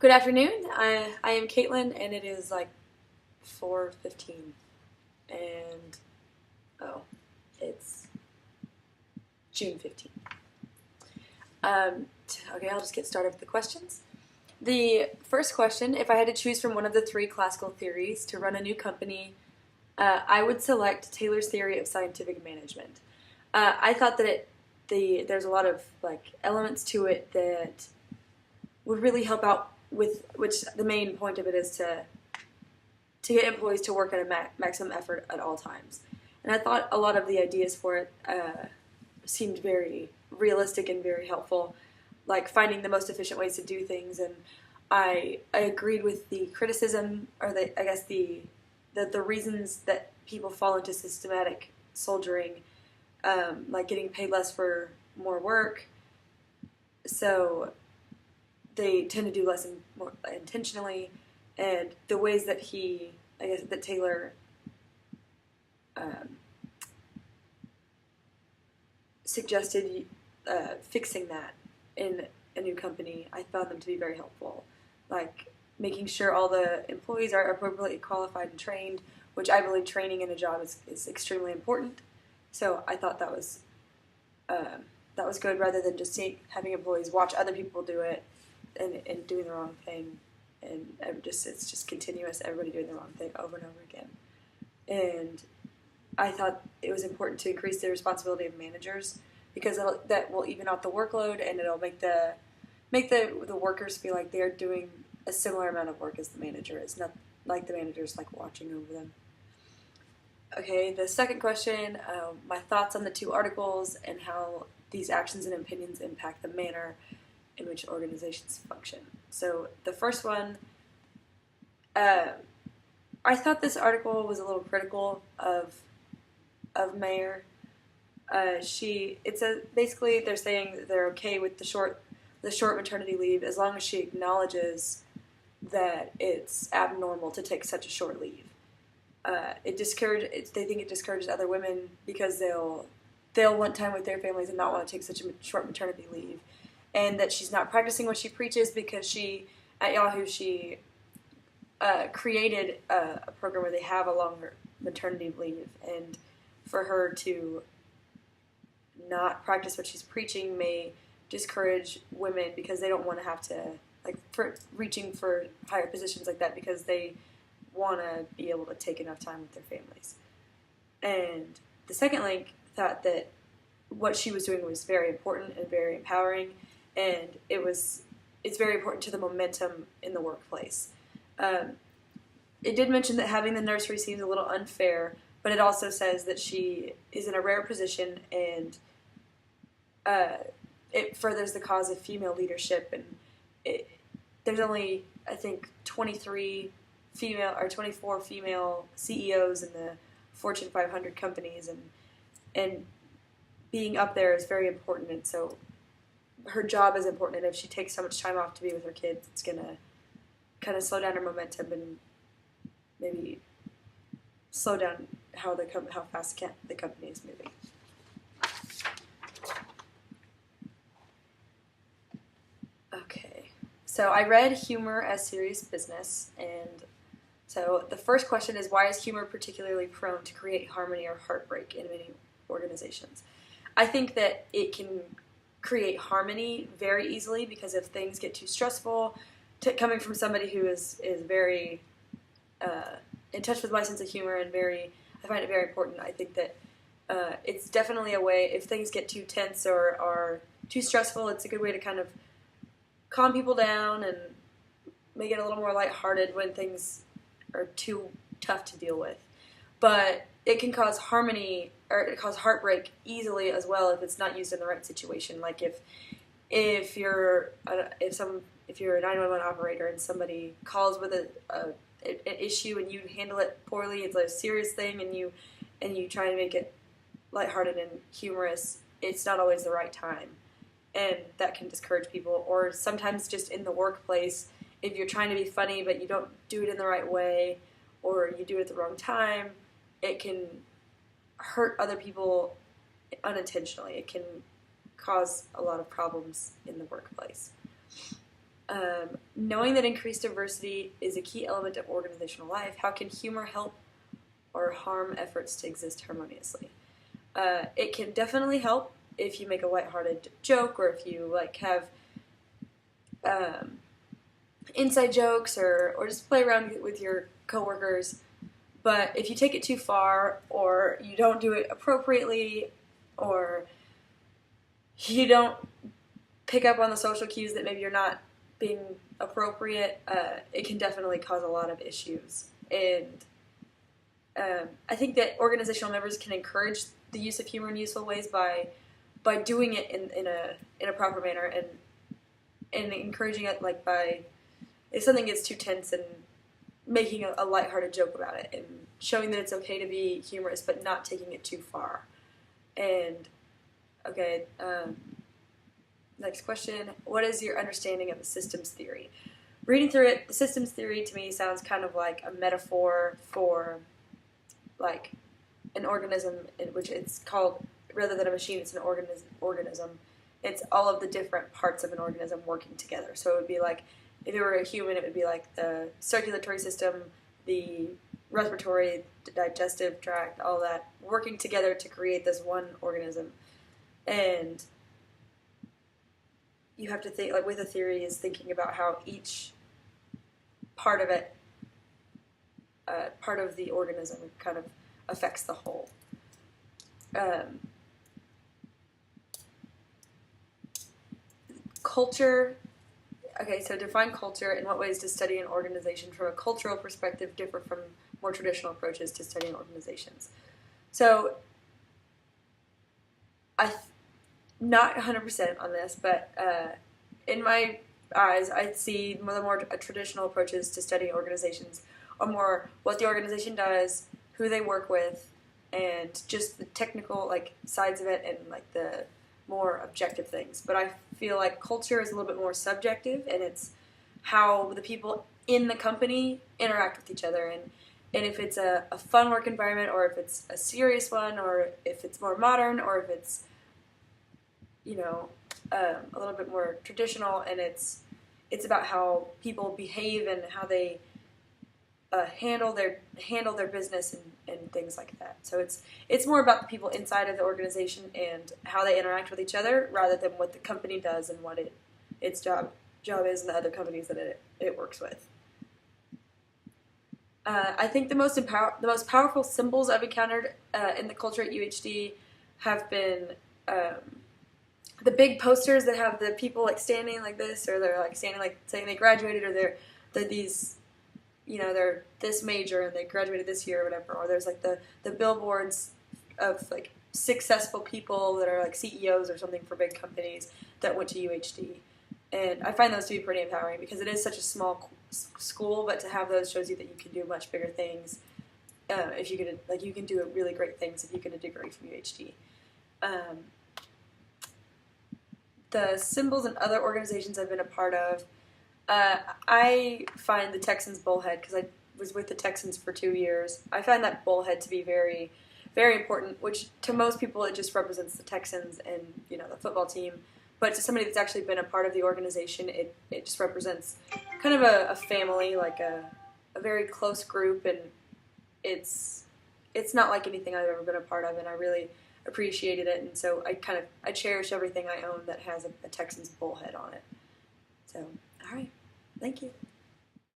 Good afternoon. I am Caitlin, and it is like 4:15, and oh, it's June 15th. Okay, I'll just get started with the questions. The first question: if I had to choose from one of the three classical theories to run a new company, I would select Taylor's theory of scientific management. I thought that there's a lot of like elements to it that would really help out with which the main point of it is to get employees to work at a maximum effort at all times. And I thought a lot of the ideas for it seemed very realistic and very helpful, like finding the most efficient ways to do things. And I agreed with the criticism, or I guess the reasons that people fall into systematic soldiering, like getting paid less for more work. So they tend to do less and more intentionally, and the ways that that Taylor suggested fixing that in a new company, I found them to be very helpful. Like making sure all the employees are appropriately qualified and trained, which I believe training in a job is extremely important. So I thought that was good rather than just having employees watch other people do it and doing the wrong thing, and it's just continuous, everybody doing the wrong thing over and over again. And I thought it was important to increase the responsibility of managers because that will even out the workload, and it'll make the workers feel like they're doing a similar amount of work as the manager is, not like the manager's like watching over them. Okay, the second question, my thoughts on the two articles and how these actions and opinions impact the manner in which organizations function. So the first one, I thought this article was a little critical of Mayer. Basically they're saying that they're okay with the short maternity leave as long as she acknowledges that it's abnormal to take such a short leave. They think it discourages other women because they'll want time with their families and not want to take such a short maternity leave. And that she's not practicing what she preaches because at Yahoo, she created a program where they have a longer maternity leave. And for her to not practice what she's preaching may discourage women because they don't want to have to, for reaching for higher positions like that, because they want to be able to take enough time with their families. And the second link thought that what she was doing was very important and very empowering, and it's very important to the momentum in the workplace. It did mention that having the nursery seems a little unfair, but it also says that she is in a rare position, and it furthers the cause of female leadership. And there's only, I think, 24 female CEOs in the Fortune 500 companies, and being up there is very important. And so her job is important, and if she takes so much time off to be with her kids, it's going to kind of slow down her momentum and maybe slow down how fast the company is moving. Okay, so I read Humor as Serious Business, and so the first question is, why is humor particularly prone to create harmony or heartbreak in many organizations? I think that it can create harmony very easily because if things get too stressful, coming from somebody who is very in touch with my sense of humor and I find it very important. I think that it's definitely a way, if things get too tense or are too stressful, it's a good way to kind of calm people down and make it a little more lighthearted when things are too tough to deal with. But it can cause heartbreak easily as well if it's not used in the right situation. Like if you're a 911 operator and somebody calls with an issue and you handle it poorly, it's a serious thing, and you try to make it lighthearted and humorous, it's not always the right time, and that can discourage people. Or sometimes just in the workplace, if you're trying to be funny but you don't do it in the right way, or you do it at the wrong time, it can hurt other people unintentionally. It can cause a lot of problems in the workplace. Knowing that increased diversity is a key element of organizational life, how can humor help or harm efforts to exist harmoniously? It can definitely help if you make a lighthearted joke, or if you like have inside jokes, or just play around with your coworkers. But if you take it too far, or you don't do it appropriately, or you don't pick up on the social cues that maybe you're not being appropriate, it can definitely cause a lot of issues. And I think that organizational members can encourage the use of humor in useful ways by doing it in a proper manner, and encouraging it, like, by, if something gets too tense, and making a lighthearted joke about it, and showing that it's okay to be humorous but not taking it too far. And okay, next question. What is your understanding of the systems theory? Reading through it, the systems theory to me sounds kind of like a metaphor for, like, an organism, in which it's called, rather than a machine, it's an organism. It's all of the different parts of an organism working together. So it would be like, if it were a human, it would be like the circulatory system, the respiratory, digestive tract, all that, working together to create this one organism. And you have to think, like, with a theory, is thinking about how each part of it, part of the organism, kind of affects the whole. Culture. Okay, so define culture. In what ways does studying an organization from a cultural perspective differ from more traditional approaches to studying organizations? So, I'm not 100% on this, but in my eyes, I see the more traditional approaches to studying organizations are more what the organization does, who they work with, and just the technical, like, sides of it, and, like, the more objective things. But I feel like culture is a little bit more subjective, and it's how the people in the company interact with each other, and if it's a fun work environment, or if it's a serious one, or if it's more modern, or if it's, you know, a little bit more traditional, and it's about how people behave and how they handle their business, and things like that. So it's more about the people inside of the organization and how they interact with each other, rather than what the company does and what its job is in the other companies that it works with. I think the most powerful symbols I've encountered in the culture at UHD have been the big posters that have the people, like, standing like this, or they're, like, standing, like, saying they graduated, or they're these, you know, they're this major and they graduated this year or whatever. Or there's, like, the billboards of, like, successful people that are, like, CEOs or something for big companies that went to UHD. And I find those to be pretty empowering, because it is such a small school, but to have those shows you that you can do much bigger things. If you get like, you can do really great things if you get a degree from UHD. The symbols in other organizations I've been a part of, I find the Texans bullhead, because I was with the Texans for 2 years. I find that bullhead to be very, very important, which to most people it just represents the Texans and, you know, the football team. But to somebody that's actually been a part of the organization, it just represents kind of a family, like a very close group, and it's not like anything I've ever been a part of, and I really appreciated it, and so I cherish everything I own that has a Texans bullhead on it. So, all right, thank you.